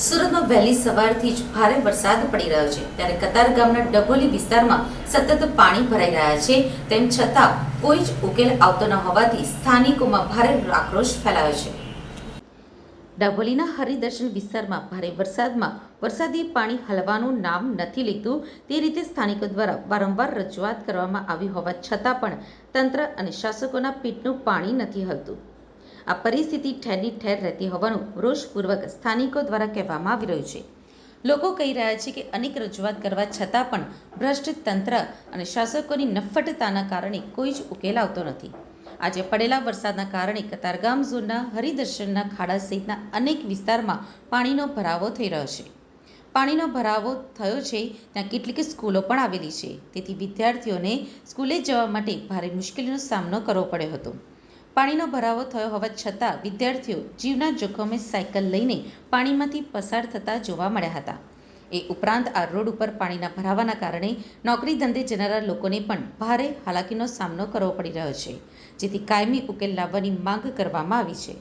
સુરતમાં વહેલી સવારથી જ ભારે વરસાદ પડી રહ્યો છે, ત્યારે કતારગામના ડભોલી વિસ્તારમાં સતત પાણી ભરાઈ રહ્યા છે. તેમ છતાં કોઈ જ ઉકેલ આવતો ન હોવાથી સ્થાનિકોમાં ભારે આક્રોશ ફેલાયો છે. ડભોલીના હરિદર્શન વિસ્તારમાં ભારે વરસાદમાં વરસાદી પાણી હલવાનું નામ નથી લેતું. તે રીતે સ્થાનિકો દ્વારા વારંવાર રજૂઆત કરવામાં આવી હોવા છતાં પણ તંત્ર અને શાસકોના પેટનું પાણી નથી હલતું. આ પરિસ્થિતિ ઠેરની ઠેર રહેતી હોવાનું રોષપૂર્વક સ્થાનિકો દ્વારા કહેવામાં આવી રહ્યું છે. લોકો કહી રહ્યા છે કે અનેક રજૂઆત કરવા છતાં પણ ભ્રષ્ટ તંત્ર અને શાસકોની નફ્ફટતાના કારણે કોઈ જ ઉકેલ આવતો નથી. આજે પડેલા વરસાદના કારણે કતારગામ ઝોનના હરિદર્શનના ખાડા સહિતના અનેક વિસ્તારમાં પાણીનો ભરાવો થઈ રહ્યો છે. પાણીનો ભરાવો થયો છે ત્યાં કેટલીક સ્કૂલો પણ આવેલી છે, તેથી વિદ્યાર્થીઓને સ્કૂલે જવા માટે ભારે મુશ્કેલીનો સામનો કરવો પડ્યો હતો. પાણીનો ભરાવો થયો હોવા છતાં વિદ્યાર્થીઓ જીવના જોખમે સાયકલ લઈને પાણીમાંથી પસાર થતા જોવા મળ્યા હતા. એ ઉપરાંત આ રોડ ઉપર પાણીના ભરાવાના કારણે નોકરી ધંધે જનારા લોકોને પણ ભારે હાલાકીનો સામનો કરવો પડી રહ્યો છે, જેથી કાયમી ઉકેલ લાવવાની માંગ કરવામાં આવી છે.